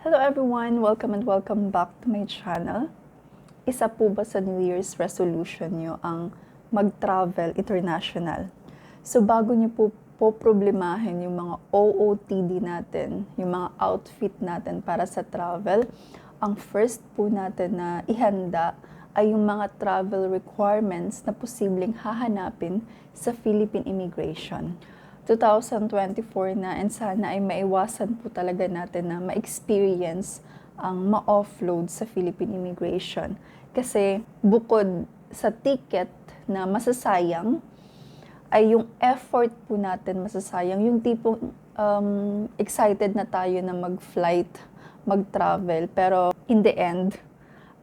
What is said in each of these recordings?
Hello everyone! Welcome and welcome back to my channel. Isa po ba sa New Year's resolution nyo ang mag-travel international? So bago nyo po problemahin yung mga OOTD natin, yung mga outfit natin para sa travel, ang first po natin na ihanda ay yung mga travel requirements na posibleng hahanapin sa Philippine Immigration. 2024 na and sana ay maiwasan po talaga natin na ma-experience ang ma-offload sa Philippine Immigration. Kasi bukod sa ticket na masasayang, ay yung effort po natin masasayang. Yung tipong excited na tayo na mag-flight, mag-travel, pero in the end,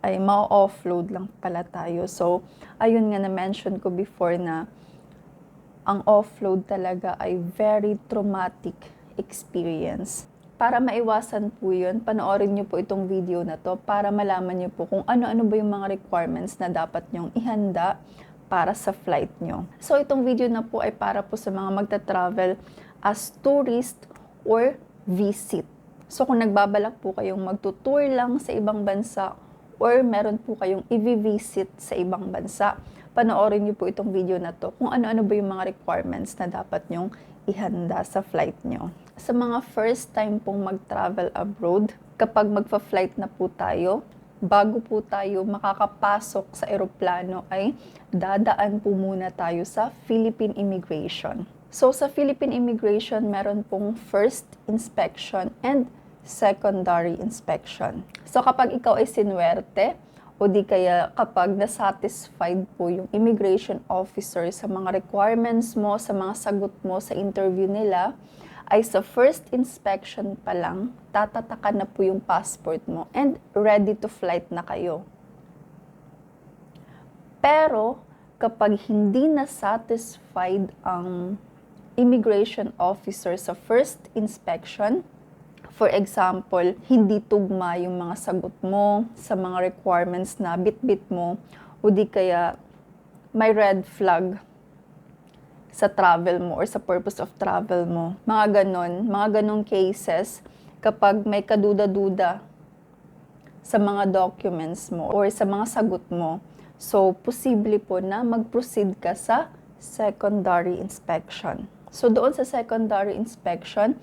ay ma-offload lang pala tayo. So, ayun nga na-mention ko before na ang offload talaga ay very traumatic experience. Para maiwasan po yun, panoorin nyo po itong video na to para malaman nyo po kung ano-ano ba yung mga requirements na dapat nyong ihanda para sa flight nyo. So itong video na po ay para po sa mga magta-travel as tourist or visit. So kung nagbabalak po kayong magtutour lang sa ibang bansa or meron po kayong i-visit sa ibang bansa, panoorin niyo po itong video na to kung ano-ano ba yung mga requirements na dapat nyong ihanda sa flight nyo. Sa mga first time pong mag-travel abroad, kapag magfa-flight na po tayo, bago po tayo makakapasok sa eroplano ay dadaan po muna tayo sa Philippine Immigration. So sa Philippine Immigration, meron pong first inspection and secondary inspection. So kapag ikaw ay sinwerte, o di kaya kapag na-satisfied po yung immigration officer sa mga requirements mo, sa mga sagot mo sa interview nila, ay sa first inspection pa lang, tatatakan na po yung passport mo and ready to flight na kayo. Pero kapag hindi na-satisfied ang immigration officer sa first inspection, for example, hindi tugma yung mga sagot mo sa mga requirements na bit-bit mo o di kaya may red flag sa travel mo or sa purpose of travel mo. Mga ganong cases kapag may kaduda-duda sa mga documents mo or sa mga sagot mo. So, posible po na mag-proceed ka sa secondary inspection. So, doon sa secondary inspection,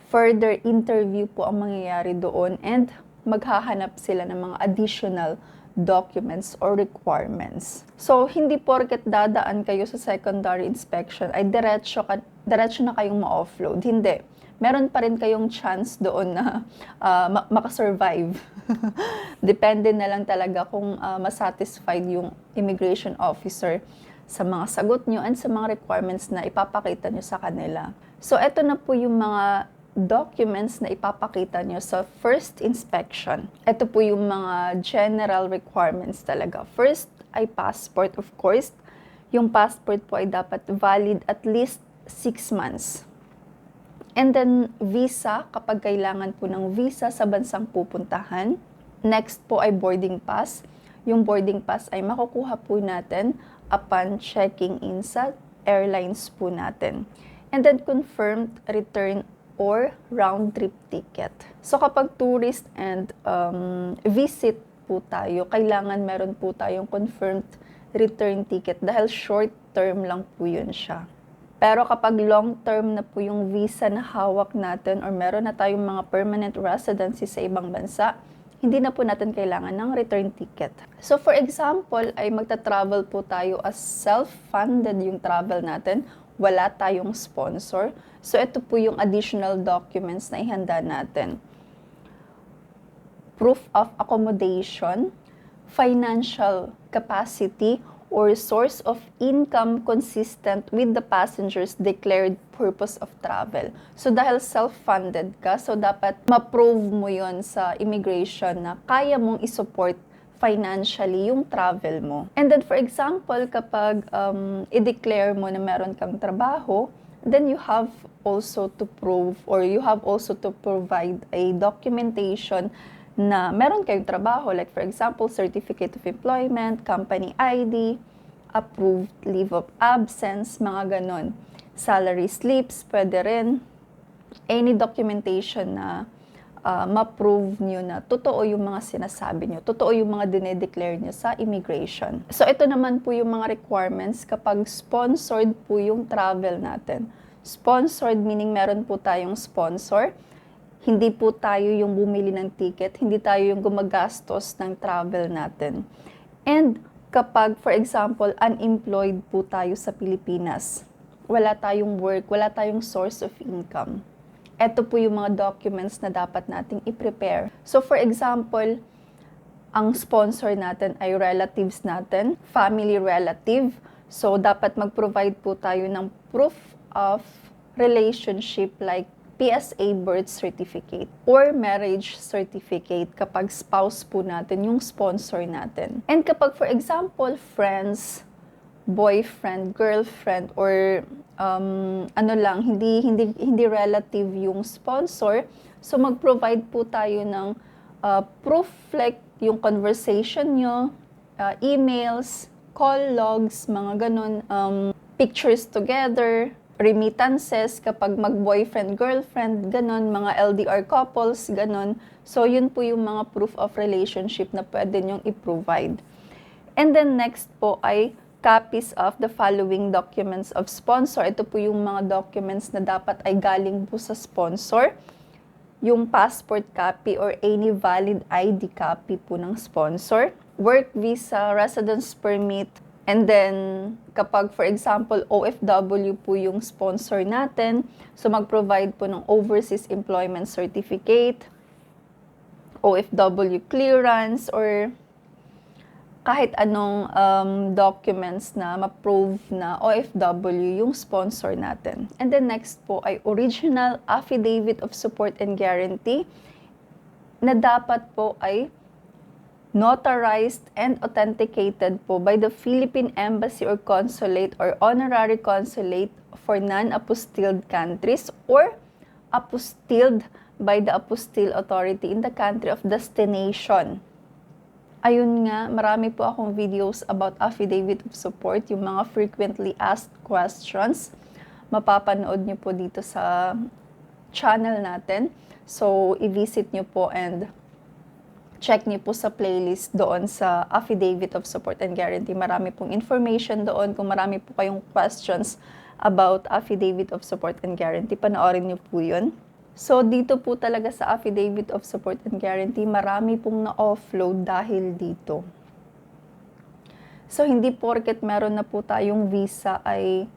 further interview po ang mangyayari doon and maghahanap sila ng mga additional documents or requirements. So, hindi porket dadaan kayo sa secondary inspection ay diretso na kayong ma-offload. Hindi. Meron pa rin kayong chance doon na makasurvive. Depende na lang talaga kung masatisfied yung immigration officer sa mga sagot nyo and sa mga requirements na ipapakita nyo sa kanila. So, eto na po yung mga documents na ipapakita nyo sa first inspection. Ito po yung mga general requirements talaga. First ay passport, of course. Yung passport po ay dapat valid at least 6 months. And then visa, kapag kailangan po ng visa sa bansang pupuntahan. Next po ay boarding pass. Yung boarding pass ay makukuha po natin upon checking in sa airlines po natin. And then confirmed return or round-trip ticket. So kapag tourist and visit po tayo, kailangan meron po tayong confirmed return ticket dahil short term lang po yun siya. Pero kapag long term na po yung visa na hawak natin or meron na tayong mga permanent residency sa ibang bansa, hindi na po natin kailangan ng return ticket. So for example, ay magta-travel po tayo as self-funded yung travel natin, wala tayong sponsor. So, ito po yung additional documents na ihanda natin. Proof of accommodation, financial capacity, or source of income consistent with the passenger's declared purpose of travel. So, dahil self-funded ka, so dapat ma-prove mo yon sa immigration na kaya mong isupport financially yung travel mo. And then, for example, kapag i-declare mo na meron kang trabaho, then you have also to prove or you have also to provide a documentation na meron kayong trabaho. Like, for example, certificate of employment, company ID, approved leave of absence, mga ganon. Salary slips, pwede rin. Any documentation na ma-prove nyo na totoo yung mga sinasabi nyo, totoo yung mga dinedeclare nyo sa immigration. So ito naman po yung mga requirements kapag sponsored po yung travel natin. Sponsored meaning meron po tayong sponsor. Hindi po tayo yung bumili ng ticket, hindi tayo yung gumagastos ng travel natin. And kapag, for example, unemployed po tayo sa Pilipinas, wala tayong work, wala tayong source of income, ito po yung mga documents na dapat nating i-prepare. So for example, ang sponsor natin ay relatives natin, family relative. So dapat mag-provide po tayo ng proof of relationship like PSA birth certificate or marriage certificate kapag spouse po natin yung sponsor natin. And kapag for example, friends, boyfriend, girlfriend, or hindi relative yung sponsor, so mag-provide po tayo ng proof like yung conversation nyo, emails, call logs, mga ganun, pictures together, remittances kapag mag-boyfriend, girlfriend, ganun, mga LDR couples, ganun. So yun po yung mga proof of relationship na pwede nyong i-provide. And then next po ay copies of the following documents of sponsor. Ito po yung mga documents na dapat ay galing po sa sponsor. Yung passport copy or any valid ID copy po ng sponsor. Work visa, residence permit, and then kapag for example OFW po yung sponsor natin, so mag-provide po ng overseas employment certificate, OFW clearance, or kahit anong documents na ma-prove na OFW yung sponsor natin. And then next po ay original affidavit of support and guarantee na dapat po ay notarized and authenticated po by the Philippine Embassy or Consulate or Honorary Consulate for non-apostilled countries or apostilled by the apostille authority in the country of destination. Ayun nga, marami po akong videos about affidavit of support, yung mga frequently asked questions. Mapapanood nyo po dito sa channel natin. So, i-visit nyo po and check nyo po sa playlist doon sa affidavit of support and guarantee. Marami pong information doon. Kung marami po kayong questions about affidavit of support and guarantee, panoorin nyo po yun. So, dito po talaga sa affidavit of support and guarantee, marami pong na-offload dahil dito. So, hindi porket meron na po tayong visa ay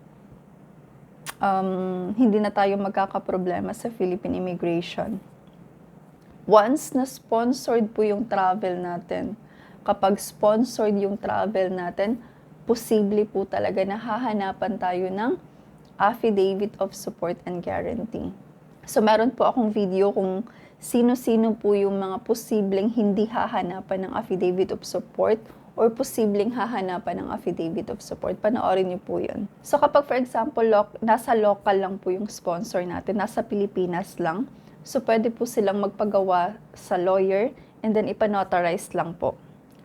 hindi na tayo magkakaproblema sa Philippine immigration. Once na sponsored po yung travel natin, kapag sponsored yung travel natin, posible po talaga na hahanapan tayo ng affidavit of support and guarantee. So, meron po akong video kung sino-sino po yung mga posibleng hindi hahanapan ng affidavit of support or posibleng hahanapan ng affidavit of support. Panoorin niyo po yun. So, kapag for example, nasa local lang po yung sponsor natin, nasa Pilipinas lang, so pwede po silang magpagawa sa lawyer and then ipanotarize lang po.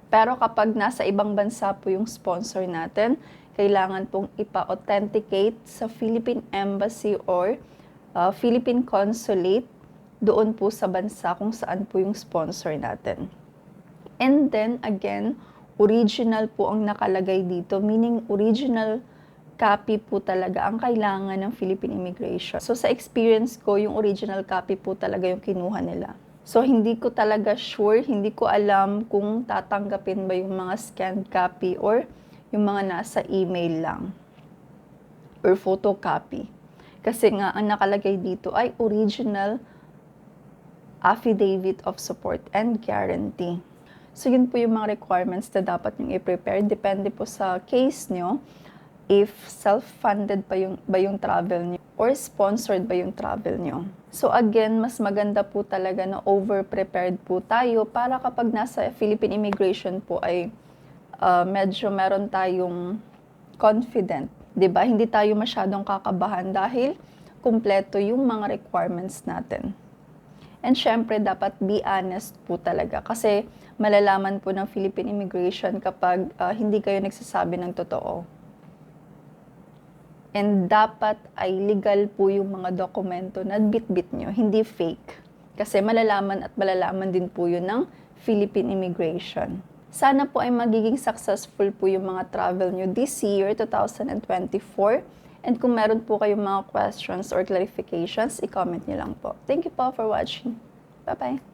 Pero kapag nasa ibang bansa po yung sponsor natin, kailangan pong ipa-authenticate sa Philippine Embassy or Philippine Consulate doon po sa bansa kung saan po yung sponsor natin. And then again, original po ang nakalagay dito, meaning original copy po talaga ang kailangan ng Philippine Immigration. So sa experience ko, yung original copy po talaga yung kinuha nila. So hindi ko talaga sure, hindi ko alam kung tatanggapin ba yung mga scanned copy or yung mga nasa email lang or photocopy. Kasi nga, ang nakalagay dito ay original affidavit of support and guarantee. So, yun po yung mga requirements na dapat nyo i-prepare. Depende po sa case nyo, if self-funded ba yung travel nyo or sponsored ba yung travel nyo. So, again, mas maganda po talaga na over-prepared po tayo para kapag nasa Philippine Immigration po ay medyo meron tayong confident. 'Di ba? Hindi tayo masyadong kakabahan dahil kumpleto yung mga requirements natin. And syempre, dapat be honest po talaga kasi malalaman po ng Philippine Immigration kapag hindi kayo nagsasabi ng totoo. And dapat ay legal po yung mga dokumento na bit-bit nyo, hindi fake. Kasi malalaman at malalaman din po yun ng Philippine Immigration. Sana po ay magiging successful po yung mga travel nyo this year, 2024. And kung meron po kayong mga questions or clarifications, i-comment nyo lang po. Thank you po for watching. Bye-bye!